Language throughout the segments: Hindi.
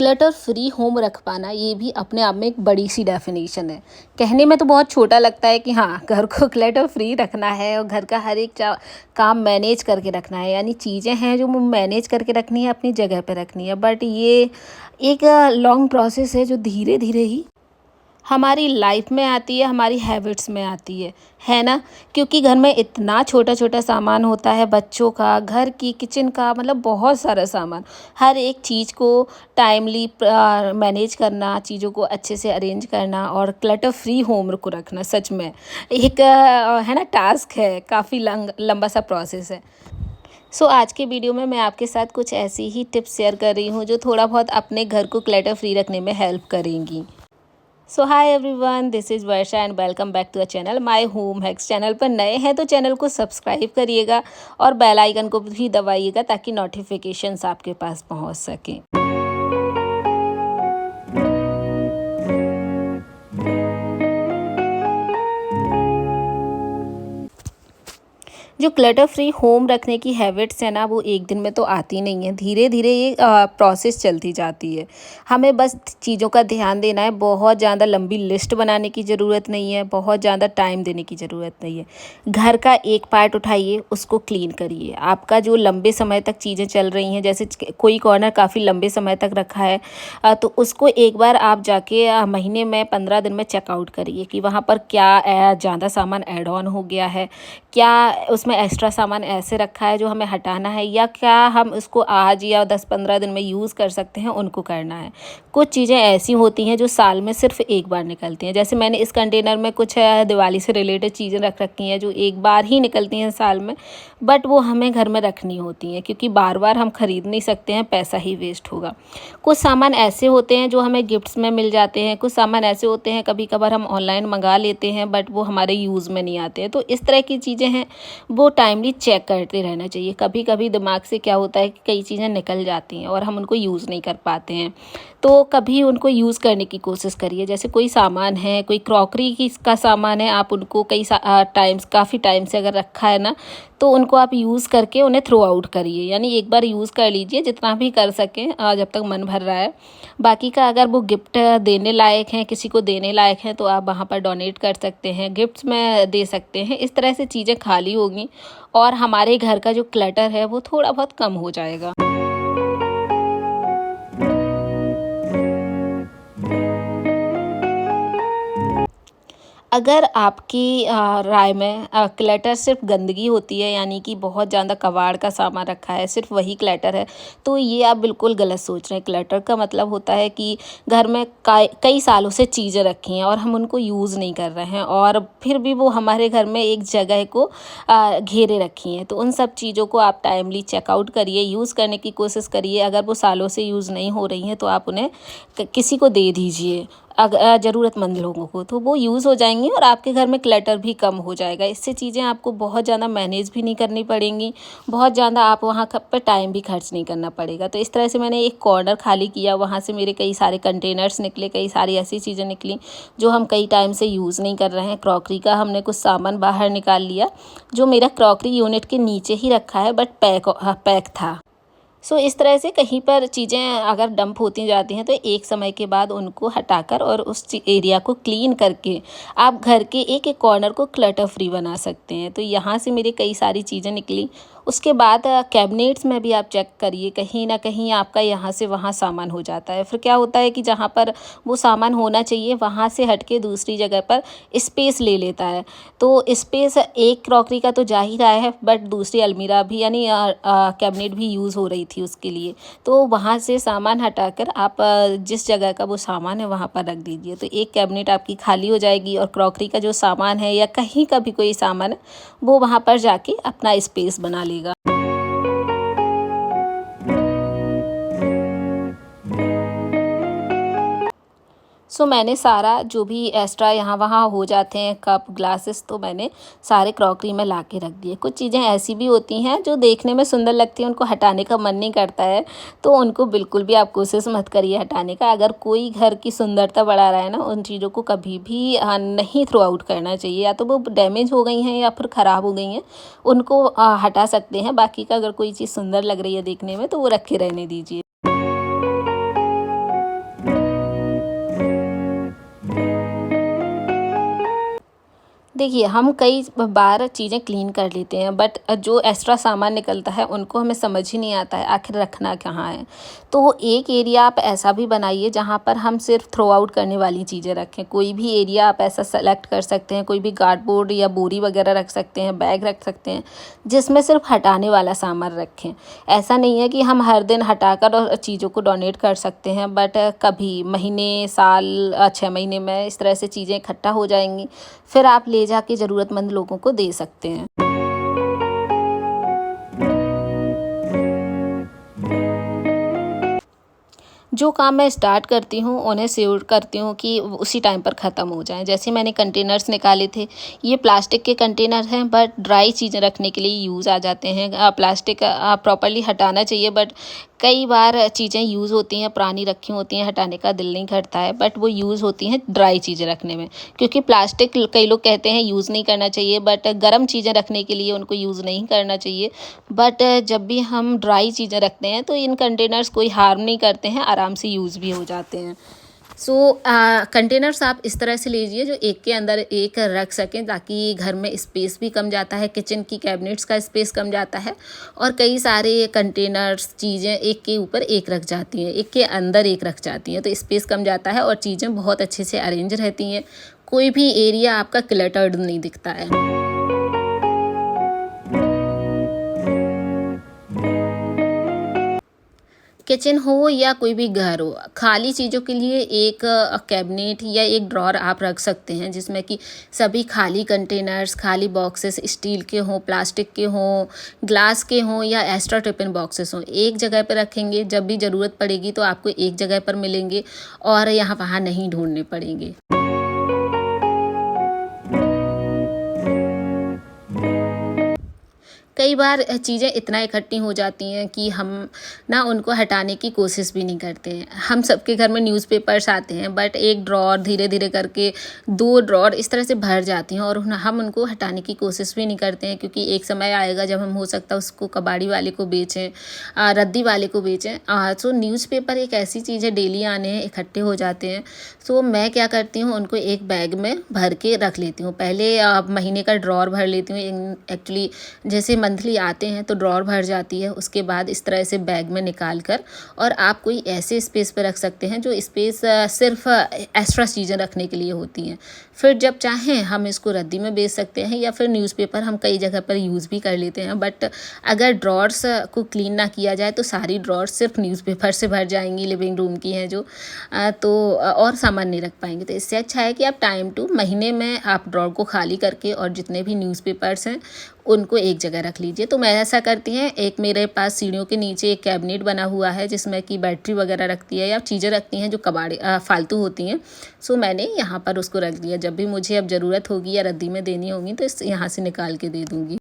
क्लटर फ्री होम रख पाना ये भी अपने आप में एक बड़ी सी डेफिनेशन है। कहने में तो बहुत छोटा लगता है कि हाँ, घर को क्लटर फ्री रखना है और घर का हर एक काम मैनेज करके रखना है, यानी चीज़ें हैं जो मैनेज करके रखनी है, अपनी जगह पे रखनी है। बट ये एक लॉन्ग प्रोसेस है जो धीरे धीरे ही हमारी लाइफ में आती है, हमारी हैबिट्स में आती है ना? क्योंकि घर में इतना छोटा-छोटा सामान होता है, बच्चों का, घर की, किचन का, मतलब बहुत सारा सामान। हर एक चीज़ को टाइमली मैनेज करना, चीज़ों को अच्छे से अरेंज करना और क्लटर फ्री होम को रखना सच में एक है ना टास्क है, काफ़ी लंबा सा प्रोसेस है। आज के वीडियो में मैं आपके साथ कुछ ऐसी ही टिप्स शेयर कर रही हूँ जो थोड़ा बहुत अपने घर को क्लटर फ्री रखने में हेल्प करेंगी। Hi everyone, this is Varsha and welcome back to a channel my home hacks. Channel पर नए हैं तो चैनल को सब्सक्राइब करिएगा और बेल आइकन को भी दबाइएगा ताकि नोटिफिकेशंस आपके पास पहुंच सकें। जो क्लटर फ्री होम रखने की हैबिट्स है ना, वो एक दिन में तो आती नहीं है, धीरे धीरे ये प्रोसेस चलती जाती है। हमें बस चीज़ों का ध्यान देना है, बहुत ज़्यादा लंबी लिस्ट बनाने की ज़रूरत नहीं है, बहुत ज़्यादा टाइम देने की ज़रूरत नहीं है। घर का एक पार्ट उठाइए, उसको क्लीन करिए। आपका जो लंबे समय तक चीज़ें चल रही हैं, जैसे कोई कॉर्नर काफ़ी लंबे समय तक रखा है, तो उसको एक बार आप जाके महीने में 15 दिन में चेकआउट करिए कि वहाँ पर क्या ज़्यादा सामान ऐड ऑन हो गया है, क्या उसमें एक्स्ट्रा सामान ऐसे रखा है जो हमें हटाना है, या क्या हम उसको आज या 10-15 दिन में यूज़ कर सकते हैं, उनको करना है। कुछ चीज़ें ऐसी होती हैं जो साल में सिर्फ एक बार निकलती हैं। जैसे मैंने इस कंटेनर में कुछ दिवाली से रिलेटेड चीज़ें रख रखी हैं जो एक बार ही निकलती हैं साल में, बट वो हमें घर में रखनी होती हैं क्योंकि बार बार हम खरीद नहीं सकते हैं, पैसा ही वेस्ट होगा। कुछ सामान ऐसे होते हैं जो हमें गिफ्ट्स में मिल जाते हैं, कुछ सामान ऐसे होते हैं कभी कभार हम ऑनलाइन मंगा लेते हैं बट वो हमारे यूज़ में नहीं आते हैं। तो इस तरह की चीज़ें हैं, वो टाइमली चेक करते रहना चाहिए। कभी कभी दिमाग से क्या होता है कि कई चीज़ें निकल जाती हैं और हम उनको यूज़ नहीं कर पाते हैं, तो कभी उनको यूज़ करने की कोशिश करिए। जैसे कोई सामान है, कोई क्रॉकरी की का सामान है, आप उनको काफ़ी टाइम से अगर रखा है ना, तो उनको आप यूज़ करके उन्हें थ्रो आउट करिए, यानी एक बार यूज़ कर लीजिए जितना भी कर सकें, जब तक मन भर रहा है। बाकी का अगर वो गिफ्ट देने लायक हैं, किसी को देने लायक हैं, तो आप वहाँ पर डोनेट कर सकते हैं, गिफ्ट्स में दे सकते हैं। इस तरह से चीज़ें खाली होगी और हमारे घर का जो क्लटर है वो थोड़ा बहुत कम हो जाएगा। अगर आपकी राय में क्लटर सिर्फ गंदगी होती है, यानी कि बहुत ज़्यादा कबाड़ का सामान रखा है, सिर्फ वही क्लटर है, तो ये आप बिल्कुल गलत सोच रहे हैं। क्लटर का मतलब होता है कि घर में कई सालों से चीज़ें रखी हैं और हम उनको यूज़ नहीं कर रहे हैं और फिर भी वो हमारे घर में एक जगह को घेरे रखी हैं। तो उन सब चीज़ों को आप टाइमली चेकआउट करिए, यूज़ करने की कोशिश करिए। अगर वो सालों से यूज़ नहीं हो रही हैं तो आप उन्हें किसी को दे दीजिए, ज़रूरतमंद लोगों को, तो वो यूज़ हो जाएंगी और आपके घर में क्लटर भी कम हो जाएगा। इससे चीज़ें आपको बहुत ज़्यादा मैनेज भी नहीं करनी पड़ेंगी, बहुत ज़्यादा आप वहाँ पर टाइम भी खर्च नहीं करना पड़ेगा। तो इस तरह से मैंने एक कॉर्नर खाली किया, वहाँ से मेरे कई सारे कंटेनर्स निकले, कई सारी ऐसी चीज़ें निकली जो हम कई टाइम से यूज़ नहीं कर रहे हैं। क्रॉकरी का हमने कुछ सामान बाहर निकाल लिया जो मेरा क्रॉकरी यूनिट के नीचे ही रखा है बट पैक था। इस तरह से कहीं पर चीज़ें अगर डंप होती जाती हैं तो एक समय के बाद उनको हटाकर और उस एरिया को क्लीन करके आप घर के एक एक कॉर्नर को क्लटर फ्री बना सकते हैं। तो यहाँ से मेरी कई सारी चीज़ें निकली। उसके बाद कैबिनेट्स में भी आप चेक करिए, कहीं ना कहीं आपका यहाँ से वहाँ सामान हो जाता है। फिर क्या होता है कि जहाँ पर वो सामान होना चाहिए वहाँ से हट के दूसरी जगह पर स्पेस ले लेता है। तो स्पेस एक क्रॉकरी का तो जा ही रहा है बट दूसरी अलमीरा भी, यानी कैबिनेट भी यूज़ हो रही थी उसके लिए। तो वहाँ से सामान हटाकर आप जिस जगह का वो सामान है वहाँ पर रख दीजिए, तो एक कैबिनेट आपकी खाली हो जाएगी और क्रॉकरी का जो सामान है या कहीं का भी कोई सामान है वो वहाँ पर जाके अपना स्पेस बना लेगा। मैंने सारा जो भी एक्स्ट्रा यहाँ वहाँ हो जाते हैं कप ग्लासेस, तो मैंने सारे क्रॉकरी में ला के रख दिए। कुछ चीज़ें ऐसी भी होती हैं जो देखने में सुंदर लगती हैं, उनको हटाने का मन नहीं करता है, तो उनको बिल्कुल भी आप कोशिश मत करिए हटाने का। अगर कोई घर की सुंदरता बढ़ा रहा है ना, उन चीज़ों को कभी भी नहीं थ्रो आउट करना चाहिए। या तो वो डैमेज हो गई हैं या फिर ख़राब हो गई हैं, उनको हटा सकते हैं। बाकी का अगर कोई चीज़ सुंदर लग रही है देखने में तो वो रखे रहने दीजिए। देखिए, हम कई बार चीज़ें क्लीन कर लेते हैं, बट जो एक्स्ट्रा सामान निकलता है उनको हमें समझ ही नहीं आता है आखिर रखना कहाँ है। तो एक एरिया आप ऐसा भी बनाइए जहाँ पर हम सिर्फ थ्रो आउट करने वाली चीज़ें रखें। कोई भी एरिया आप ऐसा सेलेक्ट कर सकते हैं, कोई भी कार्डबोर्ड या बोरी वगैरह रख सकते हैं, बैग रख सकते हैं, जिसमें सिर्फ हटाने वाला सामान रखें। ऐसा नहीं है कि हम हर दिन हटाकर और चीज़ों को डोनेट कर सकते हैं, बट कभी महीने, साल, 6 महीने में इस तरह से चीज़ें इकट्ठा हो जाएँगी, फिर आप ले जाके ज़रूरतमंद लोगों को दे सकते हैं। जो काम मैं स्टार्ट करती हूँ उन्हें श्योर करती हूँ कि उसी टाइम पर ख़त्म हो जाएँ। जैसे मैंने कंटेनर्स निकाले थे, ये प्लास्टिक के कंटेनर हैं, बट ड्राई चीज़ें रखने के लिए यूज़ आ जाते हैं। प्लास्टिक प्रॉपर्ली हटाना चाहिए, बट कई बार चीज़ें यूज़ होती हैं, पुरानी रखी होती हैं, हटाने का दिल नहीं करता है, बट वो यूज़ होती हैं ड्राई चीज़ें रखने में। क्योंकि प्लास्टिक कई लोग कहते हैं यूज़ नहीं करना चाहिए, बट गर्म चीज़ें रखने के लिए उनको यूज़ नहीं करना चाहिए। बट जब भी हम ड्राई चीज़ें रखते हैं तो इन कंटेनर्स कोई हार्म नहीं करते हैं, आराम से यूज़ भी हो जाते हैं। सो कंटेनर्स आप इस तरह से लीजिए जो एक के अंदर एक रख सकें, ताकि घर में स्पेस भी कम जाता है, किचन की कैबिनेट्स का स्पेस कम जाता है, और कई सारे कंटेनर्स चीज़ें एक के ऊपर एक रख जाती हैं, एक के अंदर एक रख जाती हैं, तो स्पेस कम जाता है और चीज़ें बहुत अच्छे से अरेंज रहती हैं। कोई भी एरिया आपका क्लटर्ड नहीं दिखता है। किचन हो या कोई भी घर हो, खाली चीज़ों के लिए एक कैबिनेट या एक ड्रॉर आप रख सकते हैं, जिसमें कि सभी खाली कंटेनर्स, खाली बॉक्सेस स्टील के हों, प्लास्टिक के हों, ग्लास के हों या एक्स्ट्रा टिफ़िन बॉक्सेस हों, एक जगह पर रखेंगे। जब भी ज़रूरत पड़ेगी तो आपको एक जगह पर मिलेंगे और यहाँ वहाँ नहीं ढूंढने पड़ेंगे। कई बार चीज़ें इतना इकट्ठी हो जाती हैं कि हम ना उनको हटाने की कोशिश भी नहीं करते हैं। हम सबके घर में न्यूज़पेपर्स आते हैं, बट एक ड्रॉर धीरे धीरे करके 2 ड्रॉर इस तरह से भर जाती हैं और हम उनको हटाने की कोशिश भी नहीं करते हैं, क्योंकि एक समय आएगा जब हम हो सकता है उसको कबाड़ी वाले को बेचें, रद्दी वाले को बेचें। सो न्यूज़पेपर एक ऐसी चीज़ है, डेली आने हैं, इकट्ठे हो जाते हैं। सो मैं क्या करती हूँ, उनको एक बैग में भर के रख लेती हूँ। पहले महीने का ड्रॉर भर लेती हूँ। एक्चुअली जैसे मंथली आते हैं तो ड्रॉर भर जाती है, उसके बाद इस तरह से बैग में निकाल कर और आप कोई ऐसे स्पेस पे रख सकते हैं जो स्पेस सिर्फ एक्स्ट्रा चीज़ें रखने के लिए होती हैं। फिर जब चाहें हम इसको रद्दी में बेच सकते हैं, या फिर न्यूज़पेपर हम कई जगह पर यूज़ भी कर लेते हैं। बट अगर ड्रॉर्स को क्लीन ना किया जाए तो सारी ड्रॉर्स सिर्फ न्यूज़पेपर से भर जाएंगी, लिविंग रूम की हैं जो, तो और सामान नहीं रख पाएंगे। तो इससे अच्छा है कि आप टाइम टू महीने में आप ड्रॉर को खाली करके और जितने भी न्यूज़पेपर्स हैं उनको एक जगह रख लीजिए। तो मैं ऐसा करती हैं, एक मेरे पास सीढ़ियों के नीचे एक कैबिनेट बना हुआ है जिसमें कि बैटरी वगैरह रखती है या चीज़ें रखती हैं जो कबाड़े फालतू होती हैं। सो मैंने यहाँ पर उसको रख दिया, जब भी मुझे अब ज़रूरत होगी या रद्दी में देनी होगी तो यहाँ से निकाल के दे दूँगी।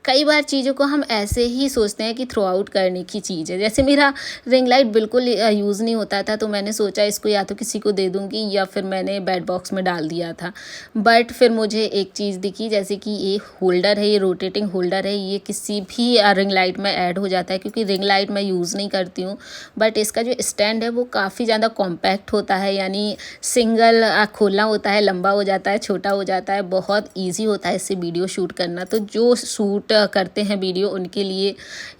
कई बार चीज़ों को हम ऐसे ही सोचते हैं कि थ्रो आउट करने की चीज़ है। जैसे मेरा रिंग लाइट बिल्कुल यूज़ नहीं होता था, तो मैंने सोचा इसको या तो किसी को दे दूँगी या फिर मैंने बेड बॉक्स में डाल दिया था। बट फिर मुझे एक चीज़ दिखी, जैसे कि ये होल्डर है, ये रोटेटिंग होल्डर है, ये किसी भी रिंग लाइट में ऐड हो जाता है। क्योंकि रिंग लाइट मैं यूज़ नहीं करती हूँ, बट इसका जो स्टैंड है वो काफ़ी ज़्यादा कॉम्पैक्ट होता है, यानी सिंगल खोलना होता है, लंबा हो जाता है, छोटा हो जाता है, बहुत ईजी होता है इससे वीडियो शूट करना। तो जो शूट करते हैं वीडियो, उनके लिए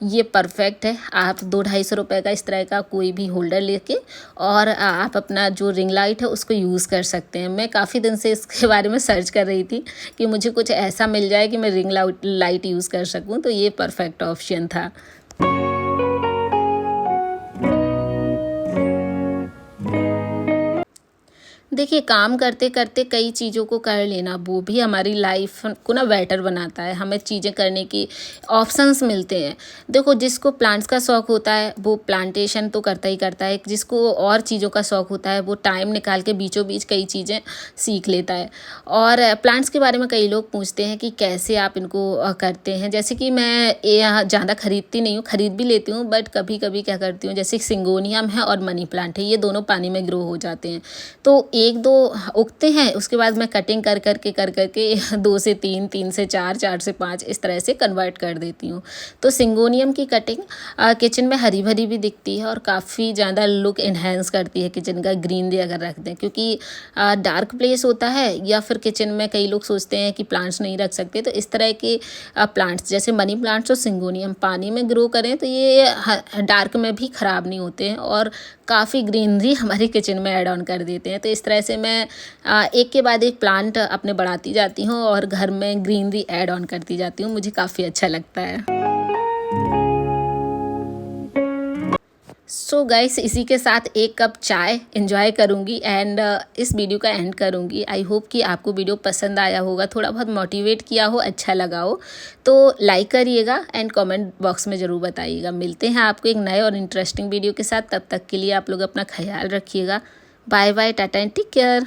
ये परफेक्ट है। आप 200-250 रुपये का इस तरह का कोई भी होल्डर लेके और आप अपना जो रिंग लाइट है उसको यूज़ कर सकते हैं। मैं काफ़ी दिन से इसके बारे में सर्च कर रही थी कि मुझे कुछ ऐसा मिल जाए कि मैं रिंग लाइट यूज़ कर सकूँ, तो ये परफेक्ट ऑप्शन था। देखिए, काम करते करते कई चीज़ों को कर लेना वो भी हमारी लाइफ को ना बेटर बनाता है। हमें चीज़ें करने की ऑप्शंस मिलते हैं। देखो, जिसको प्लांट्स का शौक़ होता है वो प्लांटेशन तो करता ही करता है, जिसको और चीज़ों का शौक़ होता है वो टाइम निकाल के बीचों बीच कई चीज़ें सीख लेता है। और प्लांट्स के बारे में कई लोग पूछते हैं कि कैसे आप इनको करते हैं। जैसे कि मैं यहाँ ज़्यादा खरीदती नहीं हूँ, खरीद भी लेती हूँ, बट कभी कभी क्या करती हूँ, जैसे सिंगोनियम है और मनी प्लांट है, ये दोनों पानी में ग्रो हो जाते हैं। तो एक दो उगते हैं, उसके बाद मैं कटिंग कर करके 2 से 3, 3 से 4, 4 से 5 इस तरह से कन्वर्ट कर देती हूँ। तो सिंगोनियम की कटिंग किचन में हरी भरी भी दिखती है और काफ़ी ज़्यादा लुक इन्हेंस करती है किचन का, ग्रीनरी अगर रख दें, क्योंकि डार्क प्लेस होता है या फिर किचन में कई लोग सोचते हैं कि प्लांट्स नहीं रख सकते, तो इस तरह के प्लांट्स जैसे मनी प्लांट्स और सिंगोनियम पानी में ग्रो करें तो ये डार्क में भी ख़राब नहीं होते हैं और काफ़ी ग्रीनरी हमारे किचन में ऐड ऑन कर देते हैं। तो इस तरह से मैं एक के बाद एक प्लांट अपने बढ़ाती जाती हूँ और घर में ग्रीनरी ऐड ऑन करती जाती हूँ, मुझे काफ़ी अच्छा लगता है। सो गाइस, इसी के साथ एक कप चाय एंजॉय करूँगी एंड इस वीडियो का एंड करूँगी। आई होप कि आपको वीडियो पसंद आया होगा, थोड़ा बहुत मोटिवेट किया हो, अच्छा लगा हो तो लाइक करिएगा एंड कमेंट बॉक्स में ज़रूर बताइएगा। मिलते हैं आपको एक नए और इंटरेस्टिंग वीडियो के साथ, तब तक के लिए आप लोग अपना ख्याल रखिएगा। Bye bye, tata and take care.